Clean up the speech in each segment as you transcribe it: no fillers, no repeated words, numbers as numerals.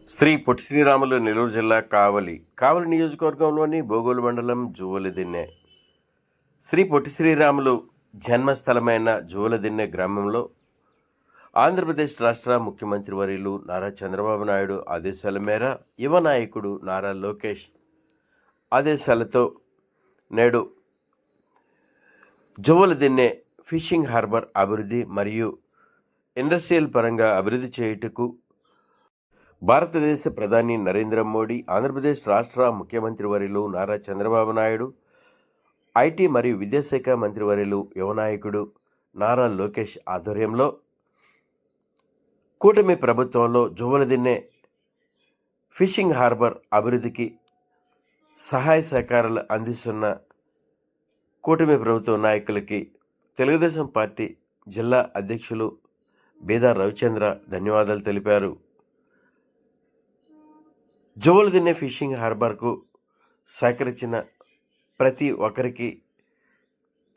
శ్రీ పొట్టి శ్రీరాములు నెల్లూరు జిల్లా కావలి నియోజకవర్గంలోని బోగోలు మండలం జువ్వలదిన్నె. శ్రీ పొట్టి శ్రీరాములు జన్మస్థలమైన జువ్వలదిన్నె గ్రామంలో ఆంధ్రప్రదేశ్ రాష్ట్ర ముఖ్యమంత్రి వర్యులు నారా చంద్రబాబు నాయుడు ఆదేశాల మేర యువ నాయకుడు నారా లోకేష్ ఆదేశాలతో నేడు జువ్వలదిన్నె ఫిషింగ్ హార్బర్ అభివృద్ధి మరియు ఇండస్ట్రియల్ పరంగా అభివృద్ధి చేయుటకు భారతదేశ ప్రధాని నరేంద్ర మోడీ, ఆంధ్రప్రదేశ్ రాష్ట్ర ముఖ్యమంత్రి వర్యులు నారా చంద్రబాబు నాయుడు, ఐటీ మరియు విద్యాశాఖ మంత్రి వర్యులు యువ నాయకుడు నారా లోకేష్ ఆధ్వర్యంలో కూటమి ప్రభుత్వంలో జువ్వలదిన్నె ఫిషింగ్ హార్బర్ అభివృద్ధికి సహాయ సహకారాలు అందిస్తున్న కూటమి ప్రభుత్వ నాయకులకి తెలుగుదేశం పార్టీ జిల్లా అధ్యక్షులు బీదా రవిచంద్ర ధన్యవాదాలు తెలిపారు. జువ్వలదిన్నె ఫిషింగ్ హార్బర్కు సహకరించిన ప్రతి ఒక్కరికి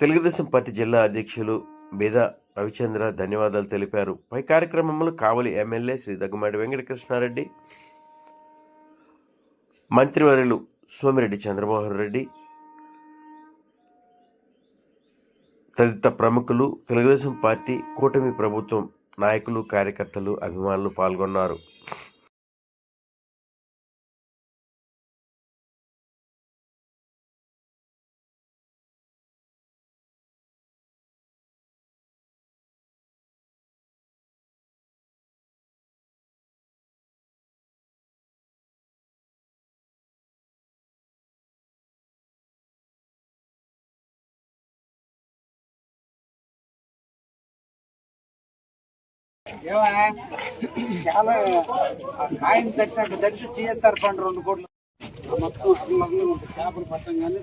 తెలుగుదేశం పార్టీ జిల్లా అధ్యక్షులు బీదా రవిచంద్ర ధన్యవాదాలు తెలిపారు. పై కార్యక్రమంలో కావలి ఎమ్మెల్యే శ్రీ దగ్గుమాటి వెంకటకృష్ణారెడ్డి, మంత్రివర్యులు సోమిరెడ్డి చంద్రమోహన్ రెడ్డి తదితర ప్రముఖులు, తెలుగుదేశం పార్టీ కూటమి ప్రభుత్వం నాయకులు, కార్యకర్తలు, అభిమానులు పాల్గొన్నారు. చాలా కాయం తట్టినట్టు తట్టి సిఎస్ఆర్ ఫండ్ 2 కోట్లు మొత్తం అర్రలు చేపలు పట్టం కానీ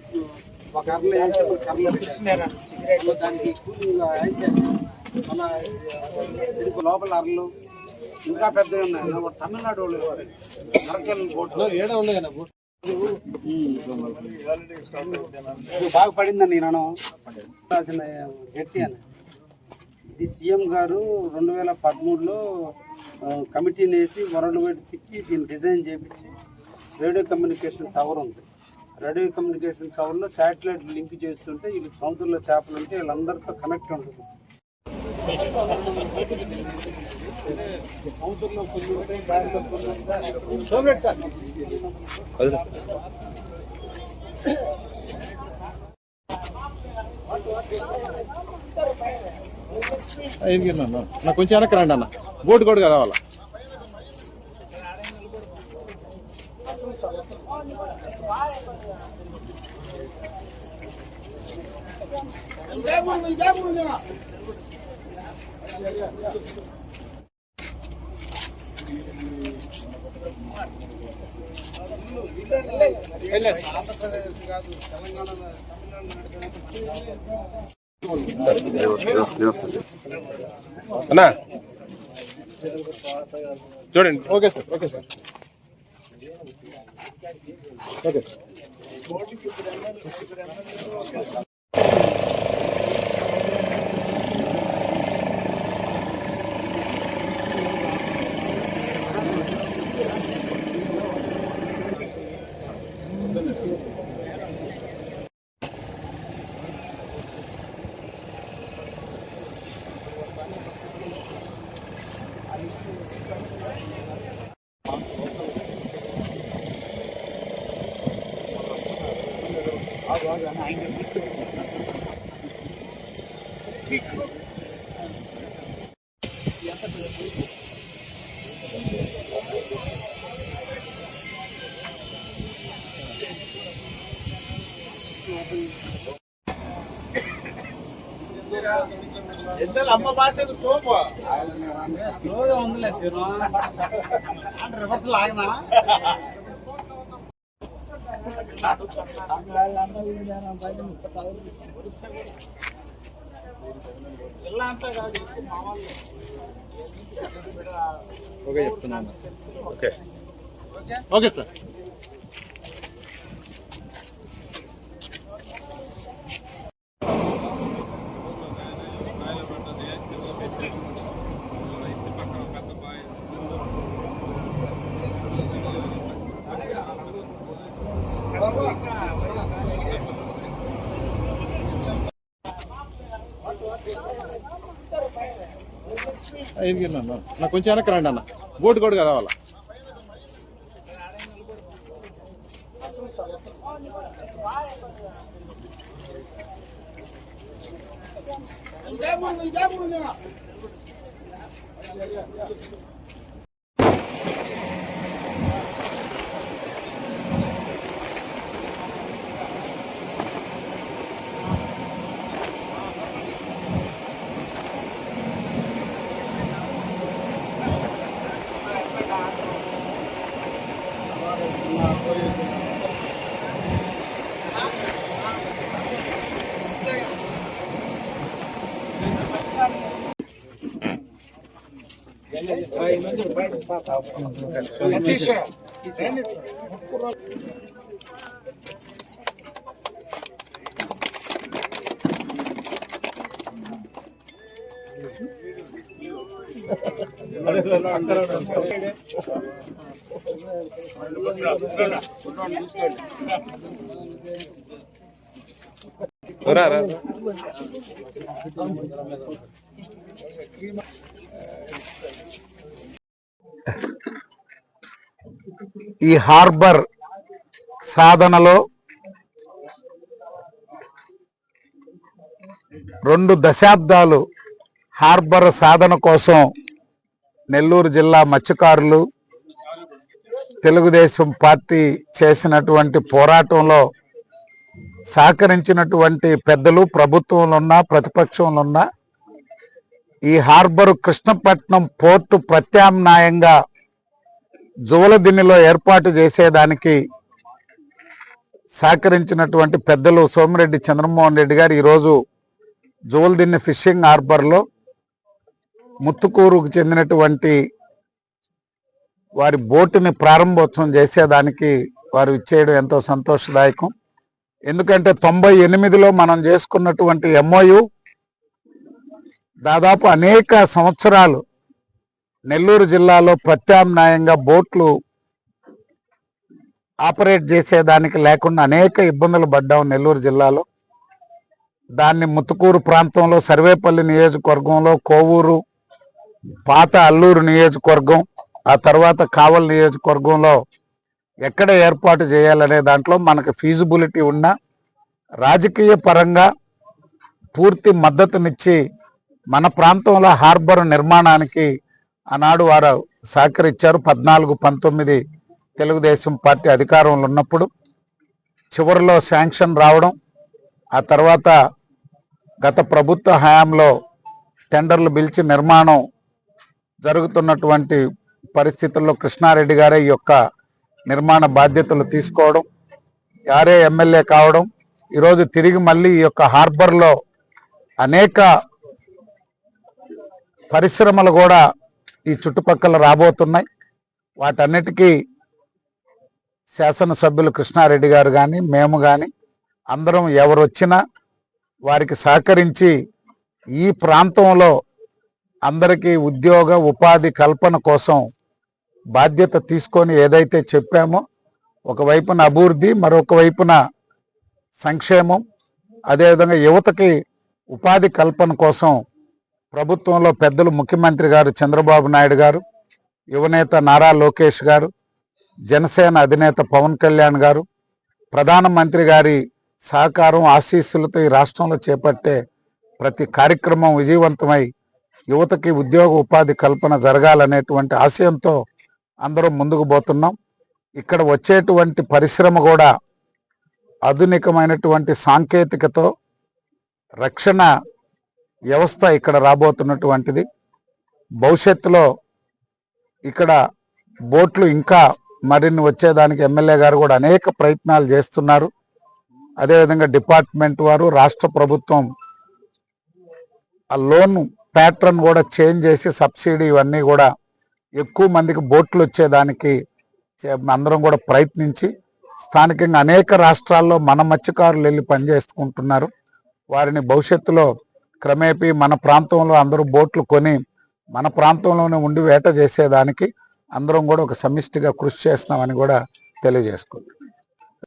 ఒక అర్రలు వేసి కర్రలు దానికి కూలింగ్ వేసేస్తాం. మన లోపల అర్రలు ఇంకా పెద్దగా ఉన్నాయి. తమిళనాడు వాళ్ళు నరకల్ బోట్లు ఏడా ఉన్నాయి బాగా పడిందండి. నేను గట్టి అని ఇది సీఎం గారు 2013లో కమిటీని వేసి వరల్డ్ వైడ్ తిప్పి దీన్ని డిజైన్ చేయించి రేడియో కమ్యూనికేషన్ టవర్ ఉంది. రేడియో కమ్యూనికేషన్ టవర్లో శాటిలైట్ లింక్ చేస్తుంటే వీళ్ళు సముద్రంలో చేపలు ఉంటే వీళ్ళందరితో కనెక్ట్ ఉంటుంది. సముద్రంలో కొన్ని ఉంటాయి, దారిలో కొన్ని నాకు కొంచెం వెనక్కి రండి అన్న, బోటు కూడా రావాలా. అన్నా చూడండి. Okay sir, okay sir, okay sir. అమ్మ భాషలు స్లోగా ఉందిలే సీను అంటే రివర్స్ లాగనా జిల్లా అంతా కాదు ఓకే చెప్తున్నాను. Okay okay sir. నా కొంచెం వెనక్కి రండి అన్న, బోట్ కూడా రావాలా. సతీష్ ఈ హార్బర్ సాధనలో 2 దశాబ్దాలు హార్బర్ సాధన కోసం నెల్లూరు జిల్లా మత్స్యకారులు తెలుగుదేశం పార్టీ చేసినటువంటి పోరాటంలో సహకరించినటువంటి పెద్దలు ప్రభుత్వంలో ఉన్న ప్రతిపక్షంలో ఉన్న ఈ హార్బర్ కృష్ణపట్నం పోర్టు ప్రత్యామ్నాయంగా జువలదిన్నెలో ఏర్పాటు చేసేదానికి సహకరించినటువంటి పెద్దలు సోమిరెడ్డి చంద్రమోహన్ రెడ్డి గారు ఈరోజు జువలదిన్నె ఫిషింగ్ హార్బర్లో ముత్తుకూరుకు చెందినటువంటి వారి బోటుని ప్రారంభోత్సవం చేసేదానికి వారు ఇచ్చేయడం ఎంతో సంతోషదాయకం. ఎందుకంటే 98లో మనం చేసుకున్నటువంటి MOU దాదాపు అనేక సంవత్సరాలు నెల్లూరు జిల్లాలో ప్రత్యామ్నాయంగా బోట్లు ఆపరేట్ చేసేదానికి లేకుండా అనేక ఇబ్బందులు పడ్డాం నెల్లూరు జిల్లాలో. దాన్ని ముత్తుకూరు ప్రాంతంలో సర్వేపల్లి నియోజకవర్గంలో కోవూరు, పాత అల్లూరు నియోజకవర్గం, ఆ తర్వాత కావల్ నియోజకవర్గంలో ఎక్కడ ఏర్పాటు చేయాలనే దాంట్లో మనకు ఫీజిబిలిటీ ఉన్న రాజకీయ పరంగా పూర్తి మద్దతునిచ్చి మన ప్రాంతంలో హార్బర్ నిర్మాణానికి ఆనాడు వారు సహకరించారు. 14-19 తెలుగుదేశం పార్టీ అధికారంలో ఉన్నప్పుడు చివరిలో శాంక్షన్ రావడం, ఆ తర్వాత గత ప్రభుత్వ హయాంలో టెండర్లు పిలిచి నిర్మాణం జరుగుతున్నటువంటి పరిస్థితుల్లో కృష్ణారెడ్డి గారే ఈ యొక్క నిర్మాణ బాధ్యతలు తీసుకోవడం, యారే ఎమ్మెల్యే కావడం, ఈరోజు తిరిగి మళ్ళీ ఈ యొక్క హార్బర్లో అనేక పరిశ్రమలు కూడా ఈ చుట్టుపక్కల రాబోతున్నాయి. వాటన్నిటికీ శాసనసభ్యులు కృష్ణారెడ్డి గారు కానీ మేము కానీ అందరం ఎవరు వచ్చినా వారికి సహకరించి ఈ ప్రాంతంలో అందరికీ ఉద్యోగ ఉపాధి కల్పన కోసం బాధ్యత తీసుకొని ఏదైతే చెప్పామో ఒకవైపున అభివృద్ధి, మరొక వైపున సంక్షేమం, అదేవిధంగా యువతకి ఉపాధి కల్పన కోసం ప్రభుత్వంలో పెద్దలు ముఖ్యమంత్రి గారు చంద్రబాబు నాయుడు గారు, యువనేత నారా లోకేష్ గారు, జనసేన అధినేత పవన్ కళ్యాణ్ గారు, ప్రధానమంత్రి గారి సహకారం ఆశీస్సులతో ఈ రాష్ట్రంలో చేపట్టే ప్రతి కార్యక్రమం విజయవంతమై యువతకి ఉద్యోగ ఉపాధి కల్పన జరగాలనేటువంటి ఆశయంతో అందరం ముందుకు పోతున్నాం. ఇక్కడ వచ్చేటువంటి పరిశ్రమ కూడా ఆధునికమైనటువంటి సాంకేతికతో రక్షణ వ్యవస్థ ఇక్కడ రాబోతున్నటువంటిది. భవిష్యత్తులో ఇక్కడ బోట్లు ఇంకా మరిన్ని వచ్చేదానికి ఎమ్మెల్యే గారు కూడా అనేక ప్రయత్నాలు చేస్తున్నారు. అదేవిధంగా డిపార్ట్మెంట్ వారు, రాష్ట్ర ప్రభుత్వం ఆ లోన్ ప్యాటర్న్ కూడా చేంజ్ చేసి సబ్సిడీ ఇవన్నీ కూడా ఎక్కువ మందికి బోట్లు వచ్చేదానికి అందరం కూడా ప్రయత్నించి స్థానికంగా అనేక రాష్ట్రాల్లో మన మత్స్యకారులు వెళ్ళి పనిచేసుకుంటున్నారు. వారిని భవిష్యత్తులో క్రమేపీ మన ప్రాంతంలో అందరూ బోట్లు కొని మన ప్రాంతంలోనే ఉండి వేట చేసేదానికి అందరం కూడా ఒక సమిష్టిగా కృషి చేస్తామని కూడా తెలియజేసుకుంటున్నాం.